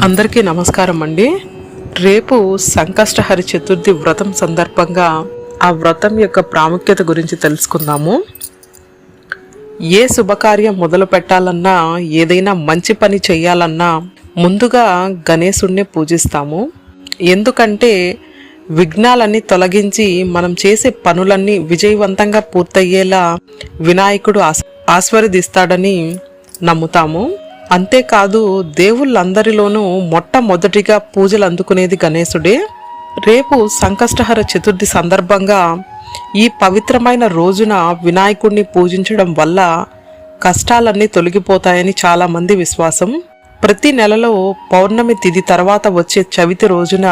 అందరికీ నమస్కారం అండి. రేపు సంకష్టహరి చతుర్థి వ్రతం సందర్భంగా ఆ వ్రతం యొక్క ప్రాముఖ్యత గురించి తెలుసుకుందాము. ఏ శుభకార్యం మొదలు పెట్టాలన్నా, ఏదైనా మంచి పని చేయాలన్నా ముందుగా గణేశుడిని పూజిస్తాము. ఎందుకంటే విఘ్నాలన్నీ తొలగించి మనం చేసే పనులన్నీ విజయవంతంగా పూర్తయ్యేలా వినాయకుడు ఆశీర్వదిస్తాడని నమ్ముతాము. అంతేకాదు, దేవుళ్ళందరిలోనూ మొట్టమొదటిగా పూజలు అందుకునేది గణేశుడే. రేపు సంకష్టహర చతుర్థి సందర్భంగా ఈ పవిత్రమైన రోజున వినాయకుడిని పూజించడం వల్ల కష్టాలన్నీ తొలగిపోతాయని చాలామంది విశ్వాసం. ప్రతి నెలలో పౌర్ణమి తిథి తర్వాత వచ్చే చవితి రోజున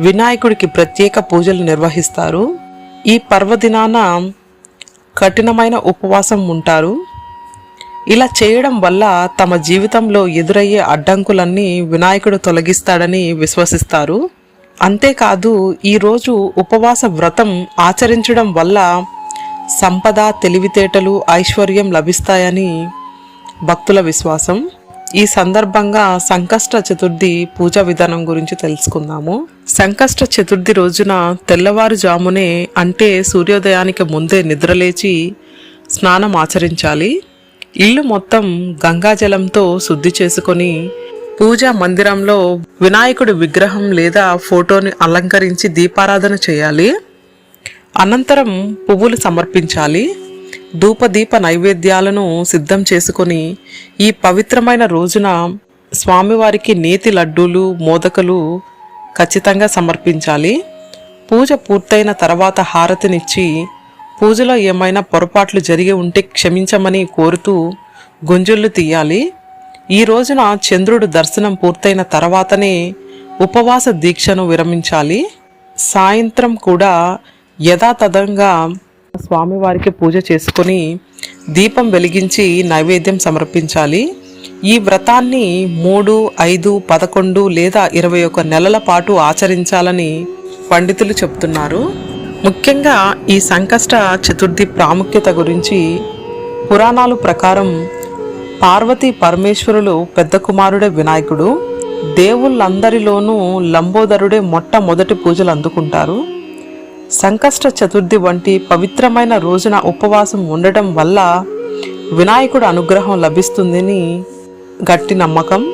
వినాయకుడికి ప్రత్యేక పూజలు నిర్వహిస్తారు. ఈ పర్వదినాన కఠినమైన ఉపవాసం ఉంటారు. ఇలా చేయడం వల్ల తమ జీవితంలో ఎదురయ్యే అడ్డంకులన్నీ వినాయకుడు తొలగిస్తాడని విశ్వసిస్తారు. అంతేకాదు, ఈరోజు ఉపవాస వ్రతం ఆచరించడం వల్ల సంపద, తెలివితేటలు, ఐశ్వర్యం లభిస్తాయని భక్తుల విశ్వాసం. ఈ సందర్భంగా సంకష్ట చతుర్థి పూజా విధానం గురించి తెలుసుకుందాము. సంకష్ట చతుర్థి రోజున తెల్లవారుజామునే, అంటే సూర్యోదయానికి ముందే నిద్రలేచి స్నానం ఆచరించాలి. ఇల్లు మొత్తం గంగాజలంతో శుద్ధి చేసుకొని పూజా మందిరంలో వినాయకుడి విగ్రహం లేదా ఫోటోని అలంకరించి దీపారాధన చేయాలి. అనంతరం పువ్వులు సమర్పించాలి. ధూపదీప నైవేద్యాలను సిద్ధం చేసుకొని ఈ పవిత్రమైన రోజున స్వామివారికి నేతి లడ్డూలు, మోదకలు ఖచ్చితంగా సమర్పించాలి. పూజ పూర్తయిన తర్వాత హారతినిచ్చి పూజలో ఏమైనా పొరపాట్లు జరిగి ఉంటే క్షమించమని కోరుతూ గుంజుళ్ళు తీయాలి. ఈ రోజున చంద్రుడు దర్శనం పూర్తయిన తర్వాతనే ఉపవాస దీక్షను విరమించాలి. సాయంత్రం కూడా యథాతథంగా స్వామివారికి పూజ చేసుకొని దీపం వెలిగించి నైవేద్యం సమర్పించాలి. ఈ వ్రతాన్ని 3, 5, 11 లేదా 21 నెలల పాటు ఆచరించాలని పండితులు చెప్తున్నారు. ముఖ్యంగా ఈ సంకష్ట చతుర్థి ప్రాముఖ్యత గురించి పురాణాల ప్రకారం పార్వతీ పరమేశ్వరులు పెద్ద కుమారుడే వినాయకుడు. దేవుళ్ళందరిలోనూ లంబోదరుడే మొట్టమొదటి పూజలు అందుకుంటారు. సంకష్ట చతుర్థి వంటి పవిత్రమైన రోజున ఉపవాసం ఉండటం వల్ల వినాయకుడు అనుగ్రహం లభిస్తుందని గట్టి నమ్మకం.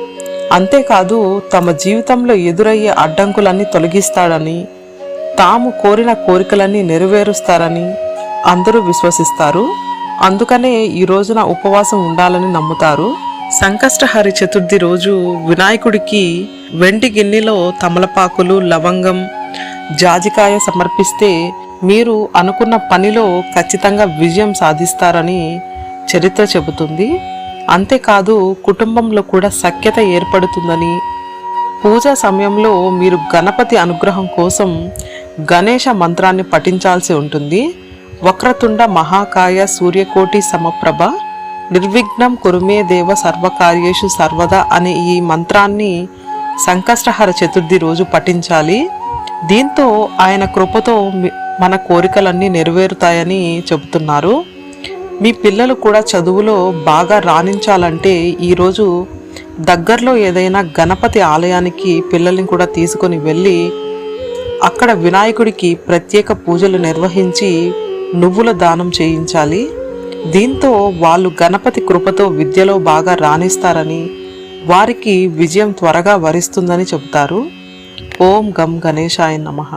అంతేకాదు, తమ జీవితంలో ఎదురయ్యే అడ్డంకులన్నీ తొలగిస్తాడని, తాము కోరిన కోరికలన్నీ నెరవేరుస్తారని అందరూ విశ్వసిస్తారు. అందుకనే ఈ రోజున ఉపవాసం ఉండాలని నమ్ముతారు. సంకష్టహరి చతుర్థి రోజు వినాయకుడికి వెండి గిన్నెలో తమలపాకులు, లవంగం, జాజికాయ సమర్పిస్తే మీరు అనుకున్న పనిలో ఖచ్చితంగా విజయం సాధిస్తారని చరిత్ర చెబుతుంది. అంతేకాదు, కుటుంబంలో కూడా సఖ్యత ఏర్పడుతుందని, పూజా సమయంలో మీరు గణపతి అనుగ్రహం కోసం గణేశ మంత్రాన్ని పఠించాల్సి ఉంటుంది. వక్రతుండ మహాకాయ సూర్యకోటి సమప్రభ నిర్విఘ్నం కురుమే దేవ సర్వకార్యేషు సర్వదా అనే ఈ మంత్రాన్ని సంకష్టహర చతుర్థి రోజు పఠించాలి. దీంతో ఆయన కృపతో మన కోరికలన్నీ నెరవేరుతాయని చెబుతున్నారు. మీ పిల్లలు కూడా చదువులో బాగా రాణించాలంటే ఈరోజు దగ్గరలో ఏదైనా గణపతి ఆలయానికి పిల్లల్ని కూడా తీసుకొని వెళ్ళి అక్కడ వినాయకుడికి ప్రత్యేక పూజలు నిర్వహించి నువ్వుల దానం చేయించాలి. దీంతో వాళ్ళు గణపతి కృపతో విద్యలో బాగా రాణిస్తారని, వారికి విజయం త్వరగా వరిస్తుందని చెబుతారు. ఓం గం గణేశాయ నమః.